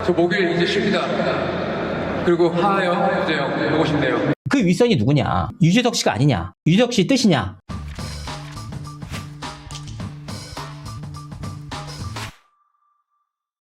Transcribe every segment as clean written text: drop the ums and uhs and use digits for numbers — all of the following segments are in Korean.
저 목요일 이제 쉽니다. 그리고 하하영, 유재영 보고 싶네요. 그 윗선이 누구냐? 유재석 씨가 아니냐? 유재석 씨 뜻이냐?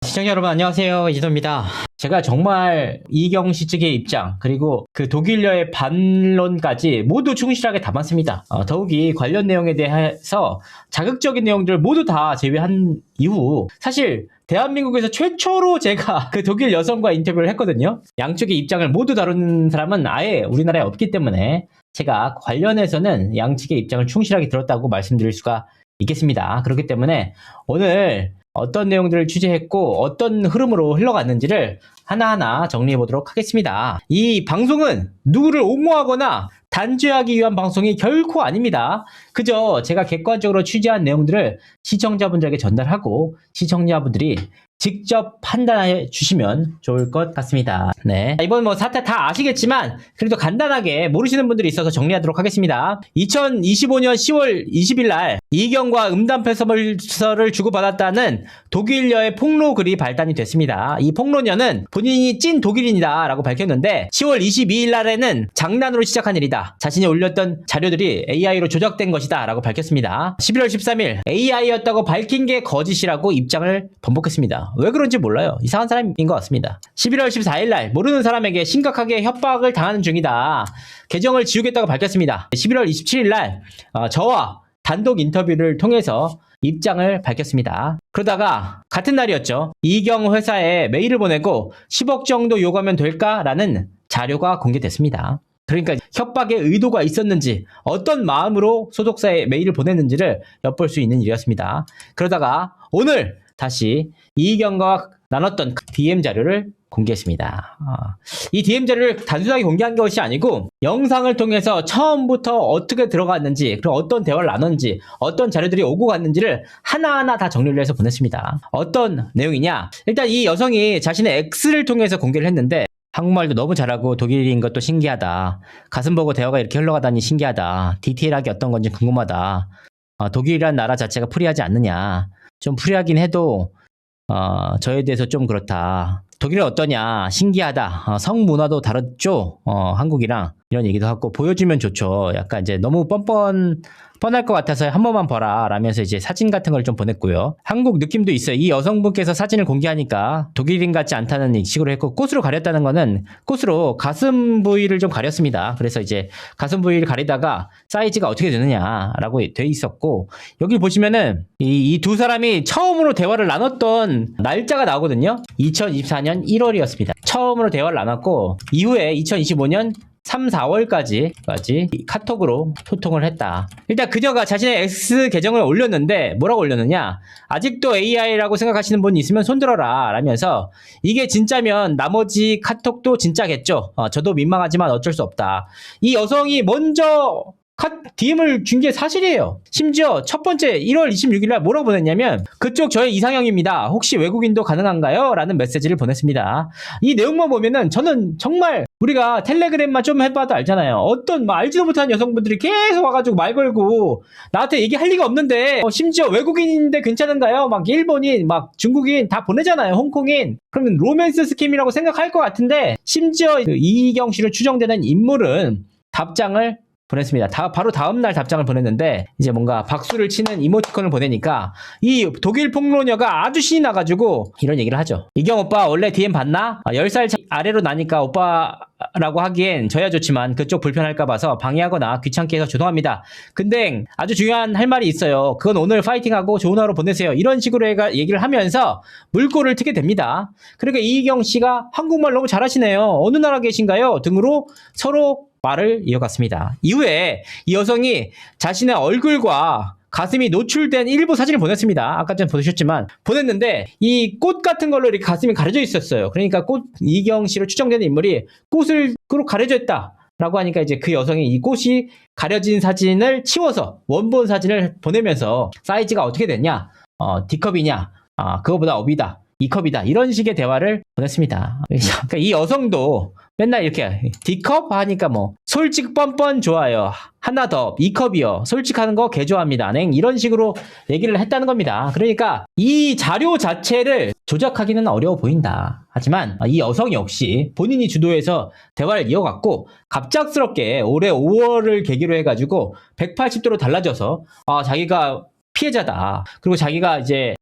시청자 여러분 안녕하세요, 이진호입니다. 제가 정말 이경 씨 측의 입장 그리고 그 독일녀의 반론까지 모두 충실하게 담았습니다. 더욱이 관련 내용에 대해서 자극적인 내용들을 모두 다 제외한 이후 사실 대한민국에서 최초로 제가 그 독일 여성과 인터뷰를 했거든요. 양쪽의 입장을 모두 다루는 사람은 아예 우리나라에 없기 때문에 제가 관련해서는 양측의 입장을 충실하게 들었다고 말씀드릴 수가 있겠습니다. 그렇기 때문에 오늘 어떤 내용들을 취재했고 어떤 흐름으로 흘러갔는지를 하나하나 정리해 보도록 하겠습니다. 이 방송은 누구를 옹호하거나 단죄하기 위한 방송이 결코 아닙니다. 그저 제가 객관적으로 취재한 내용들을 시청자분들에게 전달하고 시청자분들이 직접 판단해 주시면 좋을 것 같습니다. 네. 이번 뭐 사태 다 아시겠지만 그래도 간단하게 모르시는 분들이 있어서 정리하도록 하겠습니다. 2025년 10월 20일 날 이경과 음담 패서를 주고받았다는 독일녀의 폭로 글이 발단이 됐습니다. 이 폭로녀는 본인이 찐 독일인이다 라고 밝혔는데 10월 22일 날에는 장난으로 시작한 일이다. 자신이 올렸던 자료들이 AI로 조작된 것이다 라고 밝혔습니다. 11월 13일 AI였다고 밝힌 게 거짓이라고 입장을 번복했습니다. 왜 그런지 몰라요. 이상한 사람인 것 같습니다. 11월 14일 날 모르는 사람에게 심각하게 협박을 당하는 중이다. 계정을 지우겠다고 밝혔습니다. 11월 27일 날 저와 단독 인터뷰를 통해서 입장을 밝혔습니다. 그러다가 같은 날이었죠. 이경 회사에 메일을 보내고 10억 정도 요구하면 될까라는 자료가 공개됐습니다. 그러니까 협박의 의도가 있었는지 어떤 마음으로 소속사에 메일을 보냈는지를 엿볼 수 있는 일이었습니다. 그러다가 오늘 다시 이경과 나눴던 DM 자료를 공개했습니다. 이 DM 자료를 단순하게 공개한 것이 아니고 영상을 통해서 처음부터 어떻게 들어갔는지 그리고 어떤 대화를 나눴는지 어떤 자료들이 오고 갔는지를 하나하나 다 정리를 해서 보냈습니다. 어떤 내용이냐? 일단 이 여성이 자신의 X를 통해서 공개를 했는데 한국말도 너무 잘하고 독일인 것도 신기하다. 가슴 보고 대화가 이렇게 흘러가다니 신기하다. 디테일하게 어떤 건지 궁금하다. 독일이란 나라 자체가 프리하지 않느냐. 좀 프리하긴 해도 저에 대해서 좀 그렇다. 독일은 어떠냐? 신기하다. 성문화도 다르죠? 한국이랑 이런 얘기도 하고 보여주면 좋죠. 약간 이제 너무 뻔할 것 같아서 한 번만 봐라 라면서 이제 사진 같은 걸 좀 보냈고요. 한국 느낌도 있어요. 이 여성분께서 사진을 공개하니까 독일인 같지 않다는 식으로 했고 꽃으로 가렸다는 거는 꽃으로 가슴 부위를 좀 가렸습니다. 그래서 이제 가슴 부위를 가리다가 사이즈가 어떻게 되느냐라고 돼 있었고 여기 보시면은 이 두 사람이 처음으로 대화를 나눴던 날짜가 나오거든요. 2024년 1월이었습니다. 처음으로 대화를 나눴고 이후에 2025년 3, 4월까지 카톡으로 소통을 했다. 일단 그녀가 자신의 X 계정을 올렸는데 뭐라고 올렸느냐? 아직도 AI라고 생각하시는 분이 있으면 손들어라 라면서 이게 진짜면 나머지 카톡도 진짜겠죠. 저도 민망하지만 어쩔 수 없다. 이 여성이 먼저 DM을 준 게 사실이에요. 심지어 첫 번째 1월 26일 날 뭐라고 보냈냐면 그쪽 저의 이상형입니다. 혹시 외국인도 가능한가요? 라는 메시지를 보냈습니다. 이 내용만 보면은 저는 정말 우리가 텔레그램만 좀 해봐도 알잖아요. 어떤 알지도 못하는 여성분들이 계속 와가지고 말 걸고 나한테 얘기할 리가 없는데 심지어 외국인인데 괜찮은가요? 막 일본인, 막 중국인 다 보내잖아요. 홍콩인. 그러면 로맨스 스캠이라고 생각할 것 같은데 심지어 그 이경 씨로 추정되는 인물은 답장을 보냈습니다. 바로 다음날 답장을 보냈는데 이제 뭔가 박수를 치는 이모티콘을 보내니까 이 독일 폭로녀가 아주 신이 나가지고 이런 얘기를 하죠. 이경 오빠 원래 DM 받나? 10살 아래로 나니까 오빠라고 하기엔 저야 좋지만 그쪽 불편할까 봐서 방해하거나 귀찮게 해서 죄송합니다. 근데 아주 중요한 할 말이 있어요. 그건 오늘 파이팅하고 좋은 하루 보내세요. 이런 식으로 얘기를 하면서 물꼬를 트게 됩니다. 그러니까 이경 씨가 한국말 너무 잘하시네요. 어느 나라 계신가요? 등으로 서로 말을 이어갔습니다. 이후에 이 여성이 자신의 얼굴과 가슴이 노출된 일부 사진을 보냈습니다. 아까 전에 보셨지만 보냈는데 이 꽃 같은 걸로 이렇게 가슴이 가려져 있었어요. 그러니까 이경 씨로 추정되는 인물이 꽃을 가려져 있다 라고 하니까 이제 그 여성이 이 꽃이 가려진 사진을 치워서 원본 사진을 보내면서 사이즈가 어떻게 됐냐? D컵이냐? 그거보다 업이다. E컵이다. 이런 식의 대화를 보냈습니다. 그러니까 이 여성도 맨날 이렇게 D컵 하니까 뭐 솔직 뻔뻔 좋아요. 하나 더 2컵이요. 솔직하는 거 개 좋아합니다. 냉 이런 식으로 얘기를 했다는 겁니다. 그러니까 이 자료 자체를 조작하기는 어려워 보인다. 하지만 이 여성 역시 본인이 주도해서 대화를 이어갔고 갑작스럽게 올해 5월을 계기로 해가지고 180도로 달라져서 자기가 피해자다. 그리고 자기가 이제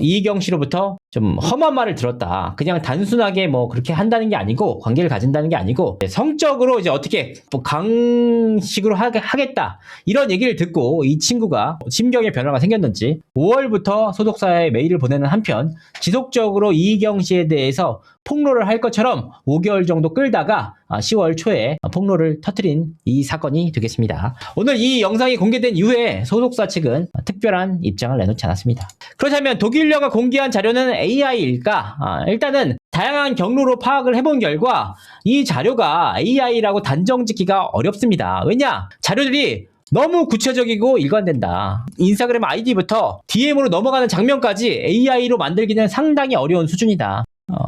이희경 씨로부터 좀 험한 말을 들었다. 그냥 단순하게 뭐 그렇게 한다는 게 아니고 관계를 가진다는 게 아니고 성적으로 이제 어떻게 뭐 강식으로 하겠다 이런 얘기를 듣고 이 친구가 심경의 변화가 생겼는지 5월부터 소속사에 메일을 보내는 한편 지속적으로 이희경 씨에 대해서 폭로를 할 것처럼 5개월 정도 끌다가 10월 초에 폭로를 터뜨린 이 사건이 되겠습니다. 오늘 이 영상이 공개된 이후에 소속사 측은 특별한 입장을 내놓지 않았습니다. 그렇다면 독일녀가 공개한 자료는 AI일까? 일단은 다양한 경로로 파악을 해본 결과 이 자료가 AI라고 단정짓기가 어렵습니다. 왜냐? 자료들이 너무 구체적이고 일관된다. 인스타그램 아이디부터 DM으로 넘어가는 장면까지 AI로 만들기는 상당히 어려운 수준이다.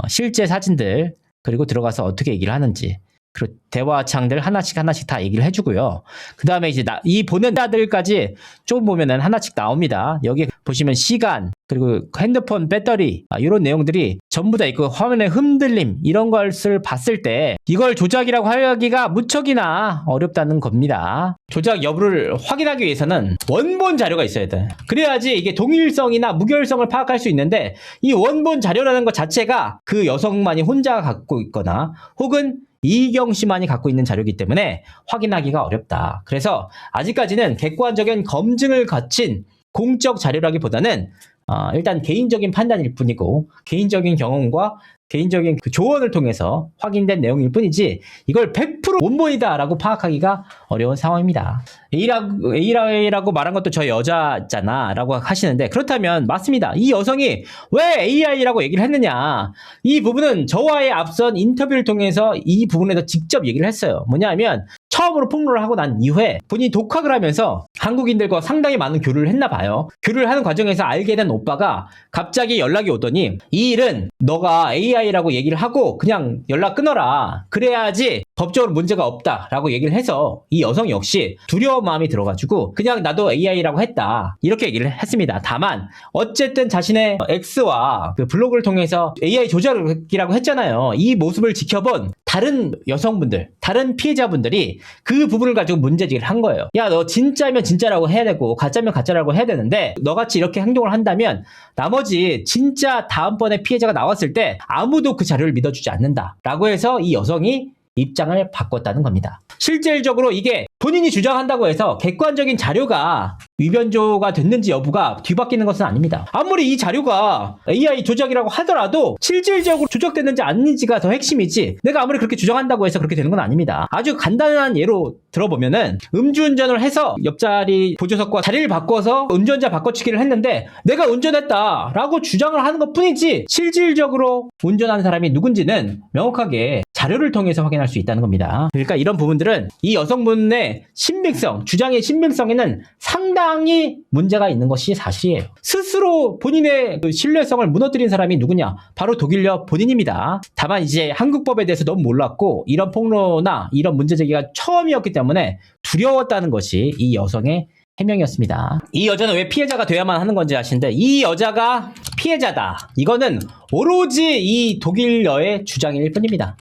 실제 사진들 그리고 들어가서 어떻게 얘기를 하는지 그리고 대화창들 하나씩 다 얘기를 해주고요. 그 다음에 이제 이 보낸 자들까지 조금 보면은 하나씩 나옵니다. 여기 보시면 시간 그리고 핸드폰 배터리 이런 내용들이 전부 다 있고 화면의 흔들림 이런 것을 봤을 때 이걸 조작이라고 하기가 무척이나 어렵다는 겁니다. 조작 여부를 확인하기 위해서는 원본 자료가 있어야 돼. 그래야지 이게 동일성이나 무결성을 파악할 수 있는데 이 원본 자료라는 것 자체가 그 여성만이 혼자 갖고 있거나 혹은 이희경 씨만이 갖고 있는 자료이기 때문에 확인하기가 어렵다. 그래서 아직까지는 객관적인 검증을 거친 공적 자료라기보다는 일단 개인적인 판단일 뿐이고 개인적인 경험과 개인적인 그 조언을 통해서 확인된 내용일 뿐이지 이걸 100% 원본이다라고 파악하기가 어려운 상황입니다. A라고 말한 것도 저 여자잖아 라고 하시는데 그렇다면 맞습니다. 이 여성이 왜 AI라고 얘기를 했느냐 이 부분은 저와의 앞선 인터뷰를 통해서 이 부분에서 직접 얘기를 했어요. 뭐냐면 처음으로 폭로를 하고 난 이후에 본인이 독학을 하면서 한국인들과 상당히 많은 교류를 했나 봐요. 교류를 하는 과정에서 알게 된 오빠가 갑자기 연락이 오더니 이 일은 너가 AI라고 얘기를 하고 그냥 연락 끊어라. 그래야지 법적으로 문제가 없다라고 얘기를 해서 이 여성 역시 두려운 마음이 들어가지고 그냥 나도 AI라고 했다. 이렇게 얘기를 했습니다. 다만 어쨌든 자신의 X와 그 블로그를 통해서 AI 조작이라고 했잖아요. 이 모습을 지켜본 다른 여성분들, 다른 피해자분들이 그 부분을 가지고 문제제기를 한 거예요. 야, 너 진짜면 진짜라고 해야 되고 가짜면 가짜라고 해야 되는데 너같이 이렇게 행동을 한다면 나머지 진짜 다음번에 피해자가 나왔을 때 아무도 그 자료를 믿어주지 않는다. 라고 해서 이 여성이 입장을 바꿨다는 겁니다. 실질적으로 이게 본인이 주장한다고 해서 객관적인 자료가 위변조가 됐는지 여부가 뒤바뀌는 것은 아닙니다. 아무리 이 자료가 AI 조작이라고 하더라도 실질적으로 조작됐는지 아닌지가 더 핵심이지 내가 아무리 그렇게 주장한다고 해서 그렇게 되는 건 아닙니다. 아주 간단한 예로 들어보면은 음주운전을 해서 옆자리 보조석과 자리를 바꿔서 운전자 바꿔치기를 했는데 내가 운전했다라고 주장을 하는 것 뿐이지 실질적으로 운전하는 사람이 누군지는 명확하게 자료를 통해서 확인할 수 있다는 겁니다. 그러니까 이런 부분들은 이 여성분의 신빙성, 주장의 신빙성에는 상당히 문제가 있는 것이 사실이에요. 스스로 본인의 그 신뢰성을 무너뜨린 사람이 누구냐? 바로 독일녀 본인입니다. 다만 이제 한국법에 대해서 너무 몰랐고 이런 폭로나 이런 문제 제기가 처음이었기 때문에 두려웠다는 것이 이 여성의 해명이었습니다. 이 여자는 왜 피해자가 돼야만 하는 건지 아시는데 이 여자가 피해자다. 이거는 오로지 이 독일녀의 주장일 뿐입니다.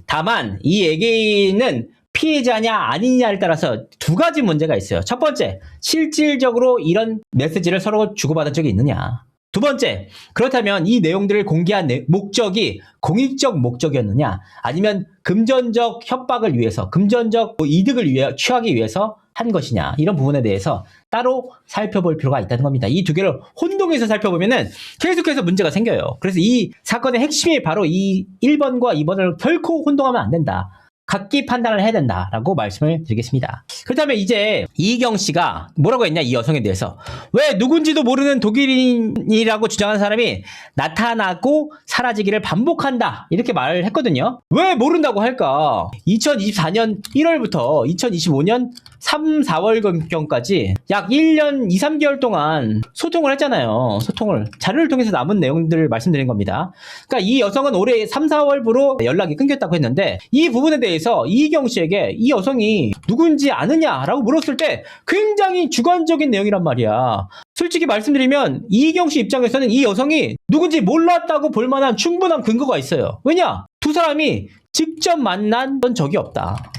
다만 이 얘기는 피해자냐 아니냐에 따라서 두 가지 문제가 있어요. 첫 번째, 실질적으로 이런 메시지를 서로 주고받은 적이 있느냐. 두 번째, 그렇다면 이 내용들을 공개한 목적이 공익적 목적이었느냐 아니면 금전적 협박을 위해서 금전적 이득을 취하기 위해서 한 것이냐 이런 부분에 대해서 따로 살펴볼 필요가 있다는 겁니다. 이 두 개를 혼동해서 살펴보면은 계속해서 문제가 생겨요. 그래서 이 사건의 핵심이 바로 이 1번과 2번을 결코 혼동하면 안 된다. 각기 판단을 해야 된다라고 말씀을 드리겠습니다. 그렇다면 이제 이희경 씨가 뭐라고 했냐, 이 여성에 대해서. 왜 누군지도 모르는 독일인이라고 주장하는 사람이 나타나고 사라지기를 반복한다, 이렇게 말을 했거든요. 왜 모른다고 할까? 2024년 1월부터 2025년 3, 4월경까지 약 1년 2, 3개월 동안 소통을 했잖아요. 소통을. 자료를 통해서 남은 내용들을 말씀드린 겁니다. 그러니까 이 여성은 올해 3, 4월부로 연락이 끊겼다고 했는데, 이 부분에 대해서 이희경 씨에게 이 여성이 누군지 아느냐라고 물었을 때 굉장히 주관적인 내용이란 말이야. 솔직히 말씀드리면 이희경 씨 입장에서는 이 여성이 누군지 몰랐다고 볼 만한 충분한 근거가 있어요. 왜냐? 두 사람이 직접 만난 적이 없다.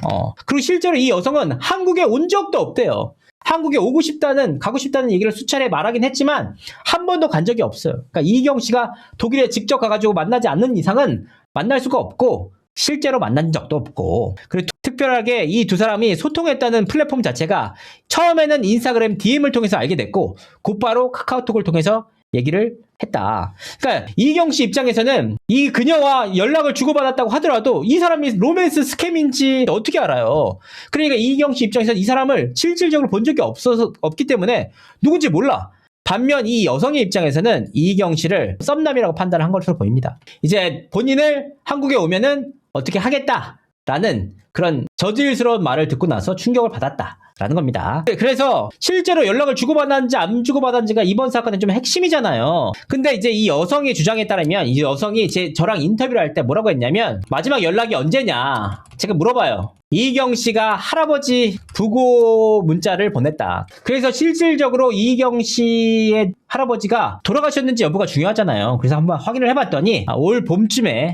그리고 실제로 이 여성은 한국에 온 적도 없대요. 한국에 오고 싶다는, 가고 싶다는 얘기를 수차례 말하긴 했지만 한 번도 간 적이 없어요. 그러니까 이희경 씨가 독일에 직접 가가지고 만나지 않는 이상은 만날 수가 없고, 실제로 만난 적도 없고, 그리고 특별하게 이 두 사람이 소통했다는 플랫폼 자체가 처음에는 인스타그램 DM을 통해서 알게 됐고, 곧바로 카카오톡을 통해서 얘기를 했다. 그러니까 이희경 씨 입장에서는 이 그녀와 연락을 주고받았다고 하더라도 이 사람이 로맨스 스캠인지 어떻게 알아요? 그러니까 이희경 씨 입장에서는 이 사람을 실질적으로 본 적이 없기 때문에 누군지 몰라. 반면 이 여성의 입장에서는 이희경 씨를 썸남이라고 판단한 것으로 보입니다. 이제 본인을 한국에 오면은 어떻게 하겠다라는 그런 저질스러운 말을 듣고 나서 충격을 받았다라는 겁니다. 그래서 실제로 연락을 주고받았는지 안 주고받았는지가 이번 사건의 좀 핵심이잖아요. 근데 이제 이 여성의 주장에 따르면, 이 여성이 저랑 인터뷰를 할 때 뭐라고 했냐면, 마지막 연락이 언제냐 제가 물어봐요. 이희경 씨가 할아버지 부고 문자를 보냈다. 그래서 실질적으로 이희경 씨의 할아버지가 돌아가셨는지 여부가 중요하잖아요. 그래서 한번 확인을 해봤더니 올 봄에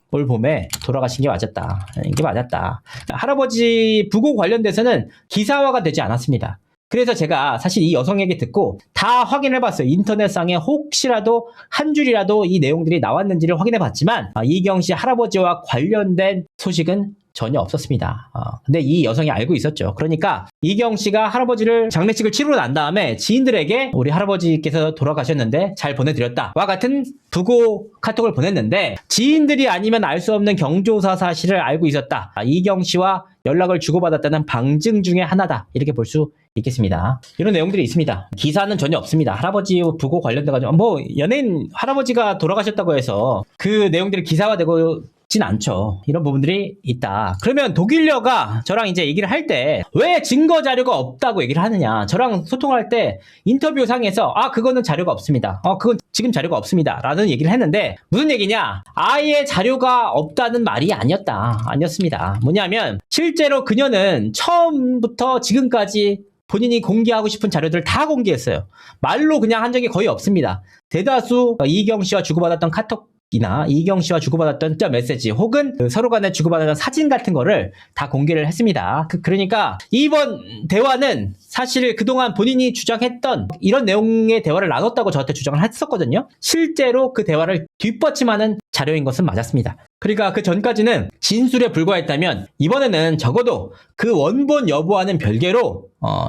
돌아가신 게 맞았다. 이게 맞았다. 할아버지 부고 관련돼서는 기사화가 되지 않았습니다. 그래서 제가 사실 이 여성에게 듣고 다 확인해봤어요. 인터넷상에 혹시라도 한 줄이라도 이 내용들이 나왔는지를 확인해봤지만 이희경 씨 할아버지와 관련된 소식은 전혀 없었습니다. 근데 이 여성이 알고 있었죠. 그러니까 이희경 씨가 할아버지를 장례식을 치르고 난 다음에 지인들에게 우리 할아버지께서 돌아가셨는데 잘 보내드렸다 와 같은 부고 카톡을 보냈는데, 지인들이 아니면 알 수 없는 경조사 사실을 알고 있었다. 이희경 씨와 연락을 주고받았다는 방증 중에 하나다, 이렇게 볼 수 있겠습니다. 이런 내용들이 있습니다. 기사는 전혀 없습니다. 할아버지 부고 관련돼가지고 뭐 연예인 할아버지가 돌아가셨다고 해서 그 내용들이 기사화되고 진 않죠. 이런 부분들이 있다. 그러면 독일녀가 저랑 이제 얘기를 할 때 왜 증거 자료가 없다고 얘기를 하느냐, 저랑 소통할 때 인터뷰 상에서 그거는 자료가 없습니다. 그건 지금 자료가 없습니다 라는 얘기를 했는데, 무슨 얘기냐, 아예 자료가 없다는 말이 아니었습니다. 뭐냐면 실제로 그녀는 처음부터 지금까지 본인이 공개하고 싶은 자료들을 다 공개했어요. 말로 그냥 한 적이 거의 없습니다. 대다수 이희경 씨와 주고받았던 카톡이나 이희경 씨와 주고받았던 메시지, 혹은 서로 간에 주고받았던 사진 같은 거를 다 공개를 했습니다. 그러니까 이번 대화는 사실 그동안 본인이 주장했던 이런 내용의 대화를 나눴다고 저한테 주장을 했었거든요. 실제로 그 대화를 뒷받침하는 자료인 것은 맞았습니다. 그러니까 그 전까지는 진술에 불과했다면 이번에는 적어도 그 원본 여부와는 별개로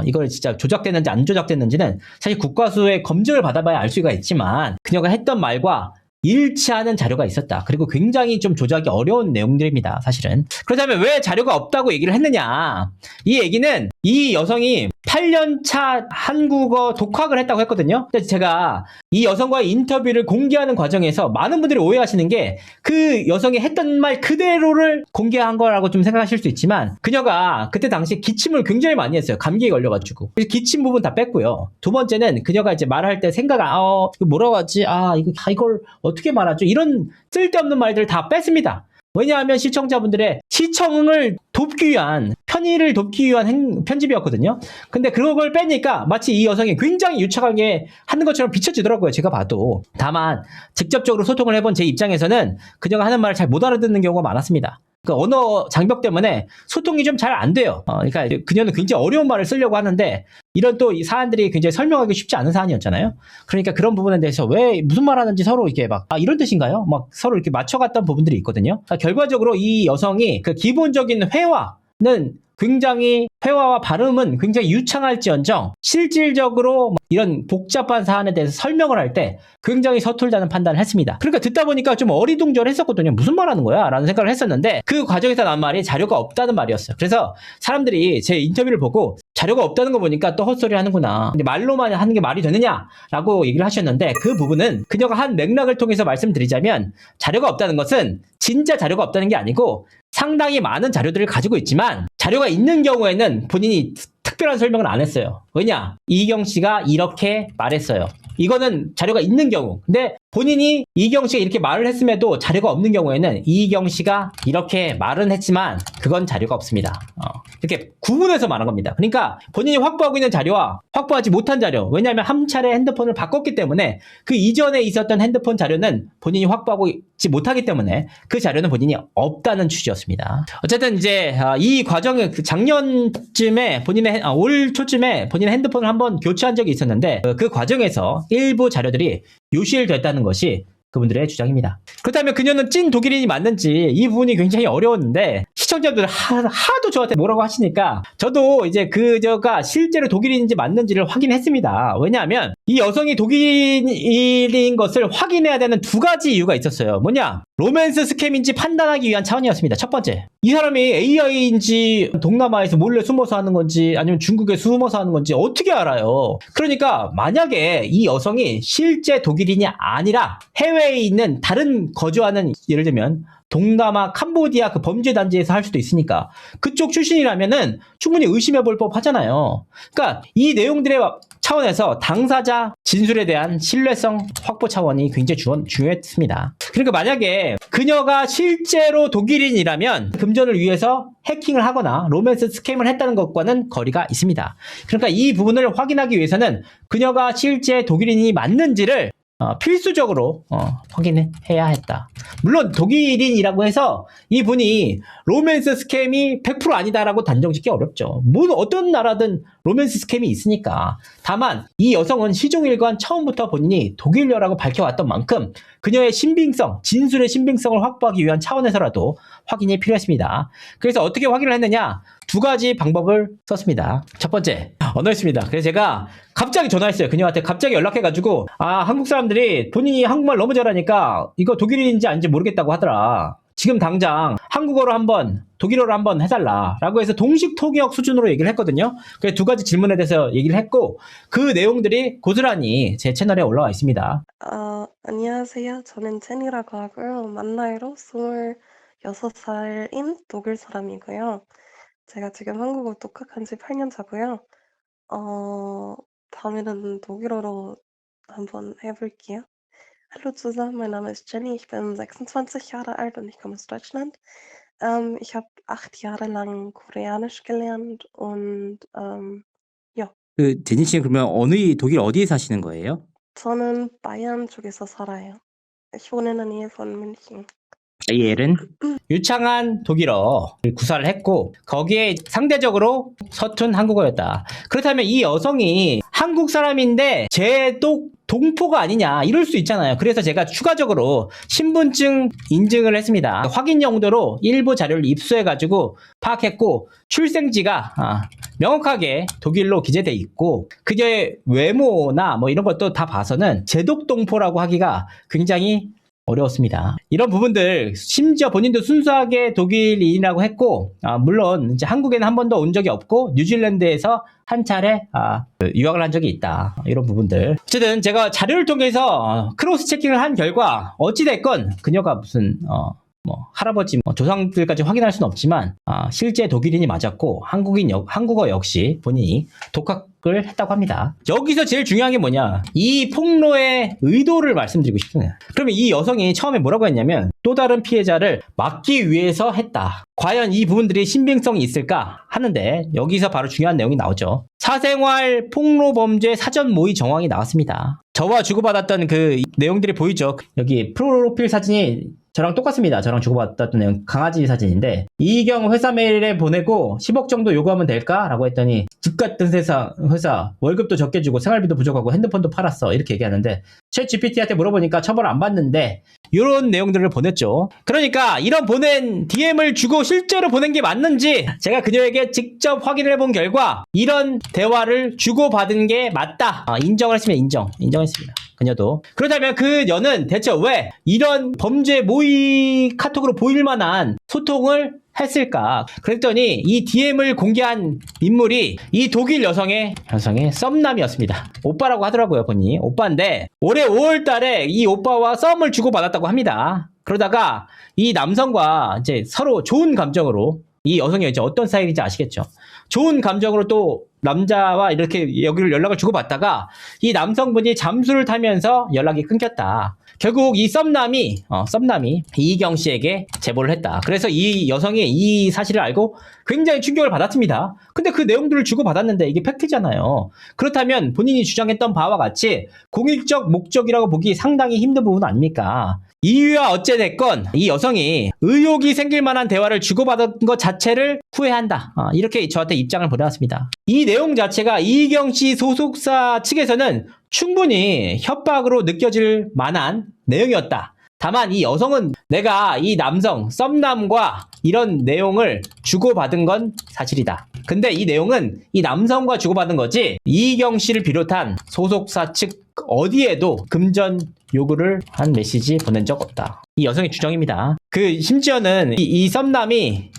이걸 진짜 조작됐는지 안 조작됐는지는 사실 국과수의 검증을 받아봐야 알 수가 있지만, 그녀가 했던 말과 일치하는 자료가 있었다. 그리고 굉장히 좀 조작이 어려운 내용들입니다, 사실은. 그렇다면 왜 자료가 없다고 얘기를 했느냐, 이 얘기는 이 여성이 8년차 한국어 독학을 했다고 했거든요. 근데 제가 이 여성과의 인터뷰를 공개하는 과정에서 많은 분들이 오해하시는 게, 그 여성이 했던 말 그대로를 공개한 거라고 좀 생각하실 수 있지만, 그녀가 그때 당시 기침을 굉장히 많이 했어요. 감기에 걸려가지고. 그래서 기침 부분 다 뺐고요. 두 번째는 그녀가 이제 말할 때 이거 뭐라고 하지? 이걸 어떻게 말하죠? 이런 쓸데없는 말들을 다 뺐습니다. 왜냐하면 시청자분들의 시청을 돕기 위한, 편의를 돕기 위한 편집이었거든요. 근데 그걸 빼니까 마치 이 여성이 굉장히 유창하게 하는 것처럼 비춰지더라고요, 제가 봐도. 다만 직접적으로 소통을 해본 제 입장에서는 그녀가 하는 말을 잘 못 알아듣는 경우가 많았습니다. 그 언어 장벽 때문에 소통이 좀 잘 안 돼요. 그러니까 그녀는 굉장히 어려운 말을 쓰려고 하는데, 이런 또 이 사안들이 굉장히 설명하기 쉽지 않은 사안이었잖아요. 그러니까 그런 부분에 대해서 왜 무슨 말 하는지 서로 이렇게 이런 뜻인가요? 서로 이렇게 맞춰갔던 부분들이 있거든요. 그러니까 결과적으로 이 여성이 그 기본적인 회화는 굉장히 회화와 발음은 굉장히 유창할지언정 실질적으로 이런 복잡한 사안에 대해서 설명을 할 때 굉장히 서툴다는 판단을 했습니다. 그러니까 듣다 보니까 좀 어리둥절했었거든요. 무슨 말 하는 거야? 라는 생각을 했었는데 그 과정에서 나온 말이 자료가 없다는 말이었어요. 그래서 사람들이 제 인터뷰를 보고 자료가 없다는 거 보니까 또 헛소리 하는구나. 근데 말로만 하는 게 말이 되느냐라고 얘기를 하셨는데 그 부분은 그녀가 한 맥락을 통해서 말씀드리자면 자료가 없다는 것은 진짜 자료가 없다는 게 아니고 상당히 많은 자료들을 가지고 있지만 자료가 있는 경우에는 본인이 특별한 설명을 안 했어요. 왜냐? 이경 씨가 이렇게 말했어요. 이거는 자료가 있는 경우. 근데 본인이 이경 씨가 이렇게 말을 했음에도 자료가 없는 경우에는 이경 씨가 이렇게 말은 했지만 그건 자료가 없습니다. 이렇게 구분해서 말한 겁니다. 그러니까 본인이 확보하고 있는 자료와 확보하지 못한 자료. 왜냐하면 한 차례 핸드폰을 바꿨기 때문에 그 이전에 있었던 핸드폰 자료는 본인이 확보하고 있지 못하기 때문에 그 자료는 본인이 없다는 취지였습니다. 어쨌든 이제 이 과정에 작년쯤에 올 초쯤에 본인의 핸드폰을 한번 교체한 적이 있었는데 그 과정에서 일부 자료들이 유실됐다는 것이 그분들의 주장입니다. 그렇다면 그녀는 찐 독일인이 맞는지 이 부분이 굉장히 어려웠는데 시청자들 하도 저한테 뭐라고 하시니까 저도 이제 그녀가 실제로 독일인인지 맞는지를 확인했습니다. 왜냐하면 이 여성이 독일인인 것을 확인해야 되는 두 가지 이유가 있었어요. 뭐냐? 로맨스 스캠인지 판단하기 위한 차원이었습니다. 첫 번째, 이 사람이 AI인지 동남아에서 몰래 숨어서 하는 건지 아니면 중국에 숨어서 하는 건지 어떻게 알아요? 그러니까 만약에 이 여성이 실제 독일인이 아니라 해외에 있는 다른 거주하는 예를 들면 동남아 캄보디아 그 범죄 단지에서 할 수도 있으니까 그쪽 출신이라면은 충분히 의심해 볼 법하잖아요. 그러니까 이 내용들의 차원에서 당사자 진술에 대한 신뢰성 확보 차원이 굉장히 중요했습니다. 그러니까 만약에 그녀가 실제로 독일인이라면 금전을 위해서 해킹을 하거나 로맨스 스캠을 했다는 것과는 거리가 있습니다. 그러니까 이 부분을 확인하기 위해서는 그녀가 실제 독일인이 맞는지를 필수적으로 확인해야 했다. 물론 독일인이라고 해서 이분이 로맨스 스캠이 100% 아니다라고 단정짓기 어렵죠. 어떤 나라든 로맨스 스캠이 있으니까. 다만 이 여성은 시종일관 처음부터 본인이 독일녀라고 밝혀왔던 만큼 그녀의 신빙성, 진술의 신빙성을 확보하기 위한 차원에서라도 확인이 필요했습니다. 그래서 어떻게 확인을 했느냐? 두 가지 방법을 썼습니다. 첫 번째, 언어였습니다. 그래서 제가 갑자기 전화했어요. 그녀한테 갑자기 연락해가지고 한국 사람들이 본인이 한국말 너무 잘하니까 이거 독일인인지 아닌지 모르겠다고 하더라. 지금 당장 한국어로 한번 독일어로 한번 해달라 라고 해서 동식 통역 수준으로 얘기를 했거든요. 그래서 두 가지 질문에 대해서 얘기를 했고 그 내용들이 고스란히 제 채널에 올라와 있습니다. 안녕하세요. 저는 제니라고 하고요. 만 나이로 26살인 독일 사람이고요. 제가 지금 한국어 독학한 지 8년 차고요. 다음에는 독일어로 한번 해볼게요. Hallo zusammen, mein Name ist Jenny, ich bin 26 Jahre alt und ich komme aus Deutschland. Ich habe 8 Jahre lang Koreanisch gelernt und ja, 그 제니 씨는 그러면 독일 어디에 사시는 거예요? 저는 바이안 쪽에서 살아요. Ich wohne in der Nähe von München. 바이에른? 유창한 독일어를 구사를 했고 거기에 상대적으로 서툰 한국어였다. 그렇다면 이 여성이 한국 사람인데 동포가 아니냐 이럴 수 있잖아요. 그래서 제가 추가적으로 신분증 인증을 했습니다. 확인 용도로 일부 자료를 입수해가지고 파악했고 출생지가 명확하게 독일로 기재돼 있고 그녀의 외모나 뭐 이런 것도 다 봐서는 제독동포라고 하기가 굉장히 어려웠습니다. 이런 부분들 심지어 본인도 순수하게 독일인이라고 했고 물론 이제 한국에는 한 번도 온 적이 없고 뉴질랜드에서 한 차례 유학을 한 적이 있다. 이런 부분들 어쨌든 제가 자료를 통해서 크로스 체킹을 한 결과 어찌됐건 그녀가 무슨 할아버지 조상들까지 확인할 수는 없지만 실제 독일인이 맞았고 한국어 역시 본인이 독학을 했다고 합니다. 여기서 제일 중요한 게 뭐냐, 이 폭로의 의도를 말씀드리고 싶습니다. 그러면 이 여성이 처음에 뭐라고 했냐면 또 다른 피해자를 막기 위해서 했다. 과연 이 부분들이 신빙성이 있을까 하는데 여기서 바로 중요한 내용이 나오죠. 사생활 폭로 범죄 사전 모의 정황이 나왔습니다. 저와 주고받았던 그 내용들이 보이죠. 여기 프로필 사진이 저랑 똑같습니다. 저랑 주고받았던 내용 강아지 사진인데 이경 회사 메일에 보내고 10억 정도 요구하면 될까? 라고 했더니 집 같은 회사 월급도 적게 주고 생활비도 부족하고 핸드폰도 팔았어 이렇게 얘기하는데 챗 GPT한테 물어보니까 처벌 안 받는데 이런 내용들을 보냈죠. 그러니까 이런 보낸 DM을 주고 실제로 보낸 게 맞는지 제가 그녀에게 직접 확인을 해본 결과 이런 대화를 주고받은 게 맞다. 인정을 했습니다. 인정했습니다. 그녀도. 그렇다면 그녀는 대체 왜 이런 범죄 모의 카톡으로 보일 만한 소통을 했을까? 그랬더니 이 DM을 공개한 인물이 이 독일 여성의 썸남이었습니다. 오빠라고 하더라고요, 본인이. 오빠인데 올해 5월 달에 이 오빠와 썸을 주고받았다고 합니다. 그러다가 이 남성과 이제 서로 좋은 감정으로, 이 여성이 이제 어떤 스타일인지 아시겠죠? 좋은 감정으로 또 남자와 이렇게 여기를 연락을 주고받다가 이 남성분이 잠수를 타면서 연락이 끊겼다. 결국 이 썸남이 이희경 씨에게 제보를 했다. 그래서 이 여성이 이 사실을 알고 굉장히 충격을 받았습니다. 근데 그 내용들을 주고받았는데 이게 팩트잖아요. 그렇다면 본인이 주장했던 바와 같이 공익적 목적이라고 보기 상당히 힘든 부분 아닙니까? 이유야 어찌됐건 이 여성이 의혹이 생길 만한 대화를 주고받은 것 자체를 후회한다. 이렇게 저한테 입장을 보내왔습니다. 이 내용 자체가 이희경 씨 소속사 측에서는 충분히 협박으로 느껴질 만한 내용이었다. 다만 이 여성은 내가 이 남성, 썸남과 이런 내용을 주고받은 건 사실이다. 근데 이 내용은 이 남성과 주고받은 거지 이희경 씨를 비롯한 소속사 측 어디에도 금전 요구를 한 메시지 보낸 적 없다. 이 여성의 주장입니다. 심지어는 이 썸남이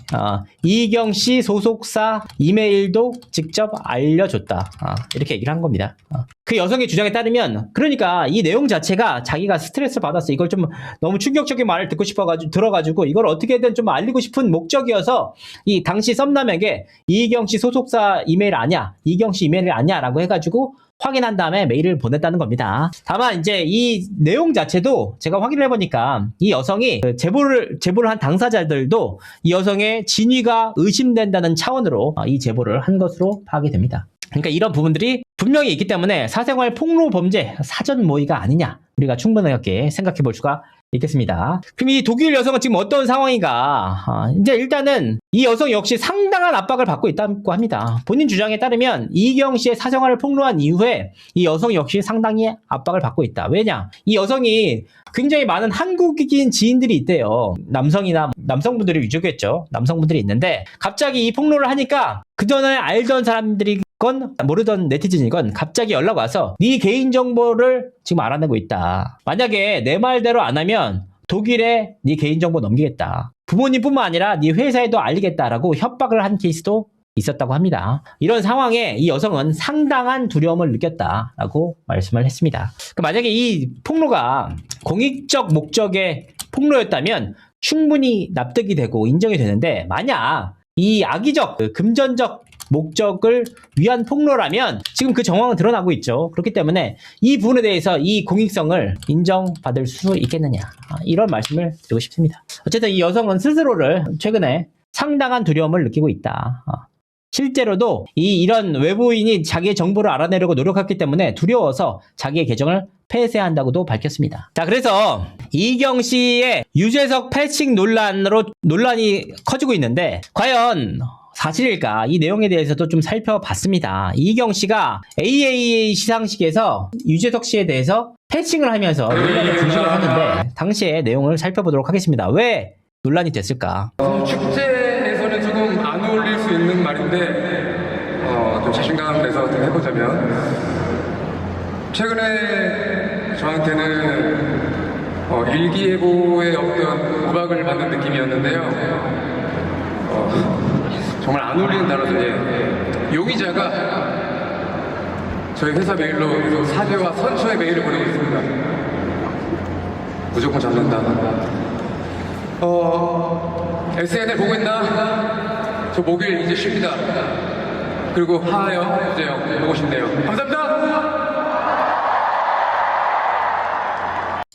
이희경 씨 소속사 이메일도 직접 알려줬다. 이렇게 얘기를 한 겁니다. 그 여성의 주장에 따르면 그러니까 이 내용 자체가 자기가 스트레스를 받았어. 이걸 좀 너무 충격적인 말을 듣고 싶어가지고 들어가지고 이걸 어떻게든 좀 알리고 싶은 목적이어서 이 당시 썸남에게 이희경 씨 소속사 이메일 아냐? 이희경 씨 이메일 아냐? 라고 해가지고 확인한 다음에 메일을 보냈다는 겁니다. 다만 이제 이 내용 자체도 제가 확인을 해보니까 이 여성이 제보를 한 당사자들도 이 여성의 진위가 의심된다는 차원으로 이 제보를 한 것으로 파악이 됩니다. 그러니까 이런 부분들이 분명히 있기 때문에 사생활 폭로 범죄 사전 모의가 아니냐 우리가 충분하게 생각해 볼 수가 있겠습니다. 그럼 이 독일 여성은 지금 어떤 상황인가? 이제 일단은 이 여성 역시 상당한 압박을 받고 있다고 합니다. 본인 주장에 따르면 이희경 씨의 사생활을 폭로한 이후에 이 여성 역시 상당히 압박을 받고 있다. 왜냐? 이 여성이 굉장히 많은 한국인 지인들이 있대요. 남성분들이 위주겠죠. 남성분들이 있는데 갑자기 이 폭로를 하니까 그전에 알던 사람들이 건 모르던 네티즌이건 갑자기 연락 와서 네 개인정보를 지금 알아내고 있다. 만약에 내 말대로 안 하면 독일에 네 개인정보 넘기겠다. 부모님뿐만 아니라 네 회사에도 알리겠다라고 협박을 한 케이스도 있었다고 합니다. 이런 상황에 이 여성은 상당한 두려움을 느꼈다라고 말씀을 했습니다. 만약에 이 폭로가 공익적 목적의 폭로였다면 충분히 납득이 되고 인정이 되는데 만약 이 악의적, 금전적 목적을 위한 폭로라면 지금 그 정황은 드러나고 있죠. 그렇기 때문에 이 부분에 대해서 이 공익성을 인정받을 수 있겠느냐 이런 말씀을 드리고 싶습니다. 어쨌든 이 여성은 스스로를 최근에 상당한 두려움을 느끼고 있다. 실제로도 이런 외부인이 자기의 정보를 알아내려고 노력했기 때문에 두려워서 자기의 계정을 폐쇄한다고도 밝혔습니다. 자, 그래서 이희경 씨의 유재석 패싱 논란이 커지고 있는데 과연 사실일까? 이 내용에 대해서도 좀 살펴봤습니다. 이희경 씨가 AAA 시상식에서 유재석 씨에 대해서 패싱을 하면서 논란을 중심을 했는데 당시의 내용을 살펴보도록 하겠습니다. 왜 논란이 됐을까? 축제에서는 조금 안 어울릴 수 있는 말인데 좀 자신감 내서 좀 해보자면 최근에 저한테는 일기예보의 어떤 구박을 받는 느낌이었는데요. 정말 안 어울리는 단어인데 용의자가 저희 회사 메일로 사죄와 선처의 메일을 보내고 있습니다. 무조건 잡는다. SNL 보고 있나? 저 목요일 이제 쉽니다. 그리고 하하요, 유재영 보고 싶네요. 감사합니다.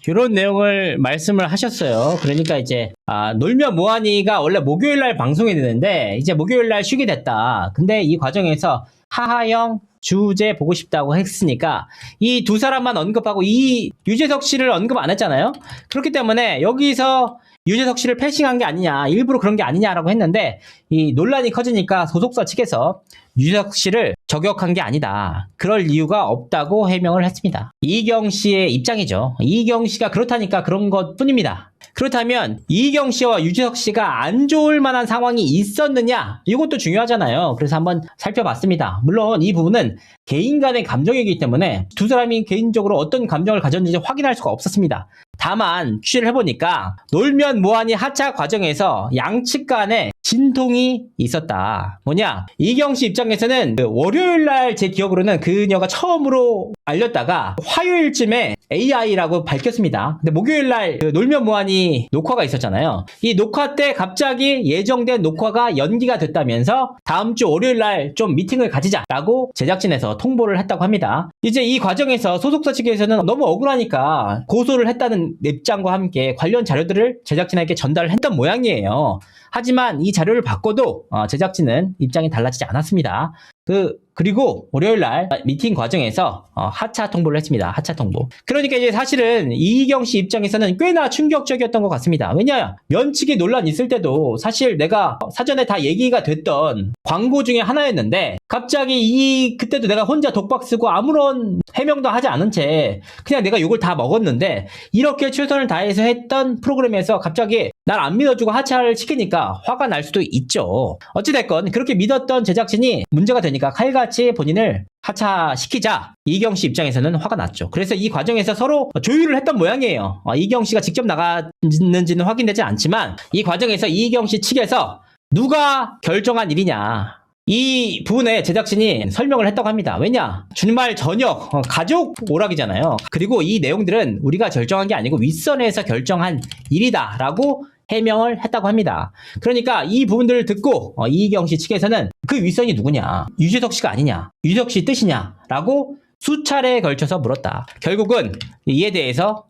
이런 내용을 말씀을 하셨어요. 그러니까 이제 놀면 뭐하니가 원래 목요일날 방송이 되는데 이제 목요일날 쉬게 됐다. 근데 이 과정에서 하하영, 주제 보고 싶다고 했으니까 이 두 사람만 언급하고 이 유재석 씨를 언급 안 했잖아요. 그렇기 때문에 여기서 유재석 씨를 패싱한 게 아니냐, 일부러 그런 게 아니냐라고 했는데 이 논란이 커지니까 소속사 측에서 유재석 씨를 저격한 게 아니다. 그럴 이유가 없다고 해명을 했습니다. 이희경 씨의 입장이죠. 이희경 씨가 그렇다니까 그런 것 뿐입니다. 그렇다면 이희경 씨와 유재석 씨가 안 좋을 만한 상황이 있었느냐? 이것도 중요하잖아요. 그래서 한번 살펴봤습니다. 물론 이 부분은 개인 간의 감정이기 때문에 두 사람이 개인적으로 어떤 감정을 가졌는지 확인할 수가 없었습니다. 다만 취재를 해보니까 놀면 뭐하니 하차 과정에서 양측 간에 진통이 있었다. 뭐냐? 이희경 씨 입장에서는 월요일 날 제 기억으로는 그녀가 처음으로 알렸다가 화요일쯤에 AI라고 밝혔습니다. 근데 목요일 날 놀면 뭐하니 녹화가 있었잖아요. 이 녹화 때 갑자기 예정된 녹화가 연기가 됐다면서 다음 주 월요일 날 좀 미팅을 가지자라고 제작진에서 통보를 했다고 합니다. 이제 이 과정에서 소속사 측에서는 너무 억울하니까 고소를 했다는 입장과 함께 관련 자료들을 제작진에게 전달을 했던 모양이에요. 하지만 이 자료를 받고도 제작진은 입장이 달라지지 않았습니다. 그리고 월요일날 미팅 과정에서 하차 통보를 했습니다. 하차 통보. 그러니까 이제 사실은 이희경 씨 입장에서는 꽤나 충격적이었던 것 같습니다. 왜냐? 면치기 논란 있을 때도 사실 내가 사전에 다 얘기가 됐던 광고 중에 하나였는데 갑자기 그때도 내가 혼자 독박 쓰고 아무런 해명도 하지 않은 채 그냥 내가 욕을 다 먹었는데 이렇게 최선을 다해서 했던 프로그램에서 갑자기 날 안 믿어주고 하차를 시키니까 화가 날 수도 있죠. 어찌됐건 그렇게 믿었던 제작진이 문제가 되니까 칼같이 본인을 하차시키자 이희경 씨 입장에서는 화가 났죠. 그래서 이 과정에서 서로 조율을 했던 모양이에요. 이희경 씨가 직접 나갔는지는 확인되지 않지만 이 과정에서 이희경 씨 측에서 누가 결정한 일이냐 이 부분에 제작진이 설명을 했다고 합니다. 왜냐? 주말 저녁 가족 오락이잖아요. 그리고 이 내용들은 우리가 결정한 게 아니고 윗선에서 결정한 일이다 라고 해명을 했다고 합니다. 그러니까 이 부분들을 듣고 이희경 씨 측에서는 그 윗선이 누구냐? 유재석 씨가 아니냐? 유재석 씨 뜻이냐? 라고 수차례에 걸쳐서 물었다. 결국은 이에 대해서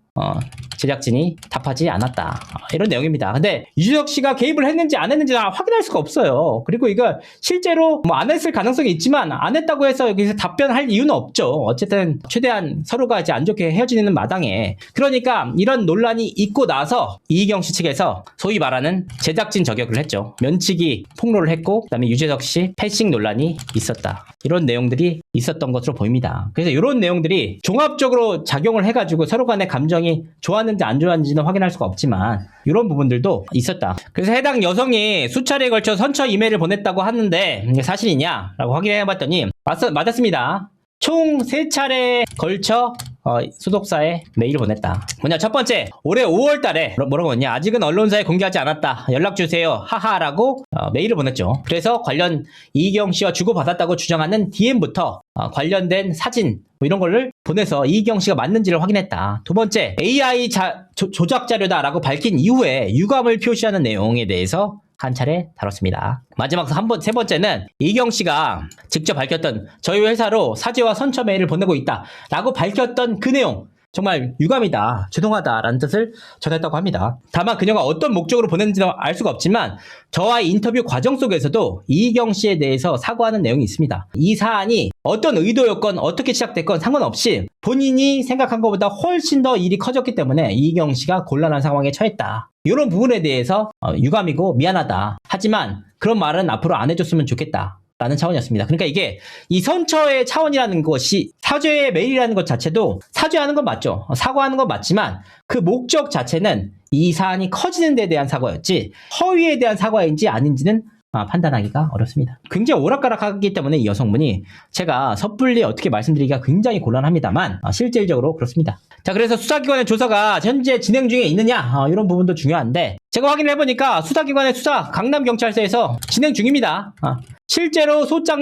제작진이 답하지 않았다. 이런 내용입니다. 근데 유재석 씨가 개입을 했는지 안 했는지 확인할 수가 없어요. 그리고 이거 실제로 뭐 안 했을 가능성이 있지만 안 했다고 해서 여기서 답변할 이유는 없죠. 어쨌든 최대한 서로가 이제 안 좋게 헤어지는 마당에 그러니까 이런 논란이 있고 나서 이희경 씨 측에서 소위 말하는 제작진 저격을 했죠. 면치기 폭로를 했고 그다음에 유재석 씨 패싱 논란이 있었다. 이런 내용들이 있었던 것으로 보입니다. 그래서 이런 내용들이 종합적으로 작용을 해가지고 서로 간의 감정이 좋았는지 안 좋았는지는 확인할 수가 없지만 이런 부분들도 있었다. 그래서 해당 여성이 수차례에 걸쳐 선처 이메일을 보냈다고 하는데 이게 사실이냐? 라고 확인해봤더니 맞았습니다. 총 3차례에 걸쳐 소속사에 메일을 보냈다. 뭐냐? 첫 번째, 올해 5월 달에 뭐라고 했냐? 아직은 언론사에 공개하지 않았다. 연락주세요. 하하라고 메일을 보냈죠. 그래서 관련 이희경 씨와 주고받았다고 주장하는 DM부터 관련된 사진 뭐 이런 거를 보내서 이희경 씨가 맞는지를 확인했다. 두 번째, AI 조작 자료다라고 밝힌 이후에 유감을 표시하는 내용에 대해서 한 차례 다뤘습니다. 마지막 세 번째는 이희경 씨가 직접 밝혔던 저희 회사로 사죄와 선처 메일을 보내고 있다 라고 밝혔던 그 내용 정말 유감이다, 죄송하다라는 뜻을 전했다고 합니다. 다만 그녀가 어떤 목적으로 보냈는지는 알 수가 없지만 저와의 인터뷰 과정 속에서도 이희경 씨에 대해서 사과하는 내용이 있습니다. 이 사안이 어떤 의도였건 어떻게 시작됐건 상관없이 본인이 생각한 것보다 훨씬 더 일이 커졌기 때문에 이희경 씨가 곤란한 상황에 처했다. 이런 부분에 대해서 유감이고 미안하다. 하지만 그런 말은 앞으로 안 해줬으면 좋겠다. 라는 차원이었습니다. 그러니까 이게 이 선처의 차원이라는 것이 사죄의 메일이라는 것 자체도 사죄하는 건 맞죠. 사과하는 건 맞지만 그 목적 자체는 이 사안이 커지는 데 대한 사과였지 허위에 대한 사과인지 아닌지는 판단하기가 어렵습니다. 굉장히 오락가락하기 때문에 이 여성분이 제가 섣불리 어떻게 말씀드리기가 굉장히 곤란합니다만 실질적으로 그렇습니다. 자, 그래서 수사기관의 조사가 현재 진행 중에 있느냐 이런 부분도 중요한데 제가 확인을 해보니까 수사기관의 수사 강남경찰서에서 진행 중입니다. 실제로 소장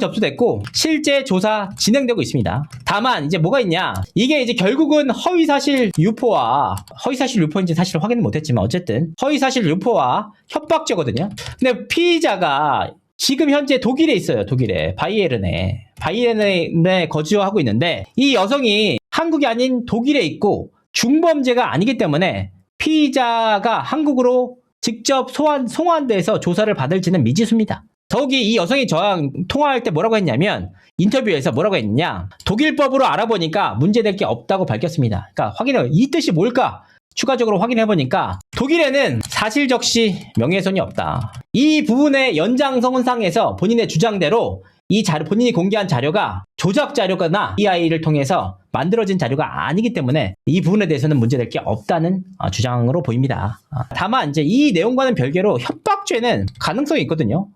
접수됐고 실제 조사 진행되고 있습니다. 다만 이제 뭐가 있냐, 이게 이제 결국은 허위사실 유포인지 사실 확인은 못했지만 어쨌든 허위사실 유포와 협박죄거든요. 근데 피의자가 지금 현재 독일에 있어요. 독일에 바이에른에 거주하고 있는데 이 여성이 한국이 아닌 독일에 있고 중범죄가 아니기 때문에 피의자가 한국으로 직접 송환돼서 조사를 받을지는 미지수입니다. 더욱이 이 여성이 저랑 통화할 때 뭐라고 했냐면 인터뷰에서 뭐라고 했느냐, 독일법으로 알아보니까 문제될 게 없다고 밝혔습니다. 그러니까 확인해요. 이 뜻이 뭘까? 추가적으로 확인해보니까 독일에는 사실적시 명예훼손이 없다. 이 부분의 연장선상에서 본인의 주장대로 이 자료, 본인이 공개한 자료가 조작 자료거나 EI를 통해서 만들어진 자료가 아니기 때문에 이 부분에 대해서는 문제될 게 없다는 주장으로 보입니다. 다만 이제 이 내용과는 별개로 협박죄는 가능성이 있거든요.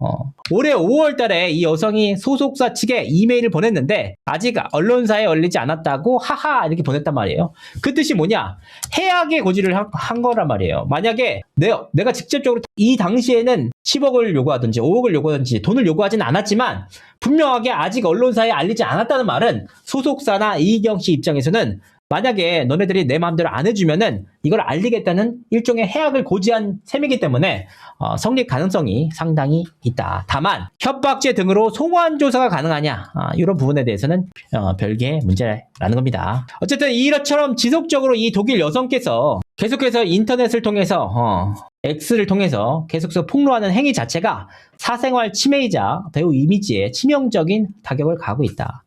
올해 5월 달에 이 여성이 소속사 측에 이메일을 보냈는데 아직 언론사에 올리지 않았다고 하하 이렇게 보냈단 말이에요. 그 뜻이 뭐냐? 해악의 고지를 한 거란 말이에요. 만약에 내가 직접적으로 이 당시에는 10억을 요구하든지 5억을 요구하든지 돈을 요구하진 않았지만 분명하게 아직 언론사에 알리지 않았다는 말은 소속사나 이희경 씨 입장에서는 만약에 너네들이 내 마음대로 안 해주면은 이걸 알리겠다는 일종의 해악을 고지한 셈이기 때문에 성립 가능성이 상당히 있다. 다만 협박죄 등으로 송환 조사가 가능하냐 이런 부분에 대해서는 별개의 문제라는 겁니다. 어쨌든 이처럼 지속적으로 이 독일 여성께서 계속해서 인터넷을 통해서 X를 통해서 계속해서 폭로하는 행위 자체가 사생활 침해이자 배우 이미지에 치명적인 타격을 가하고 있다.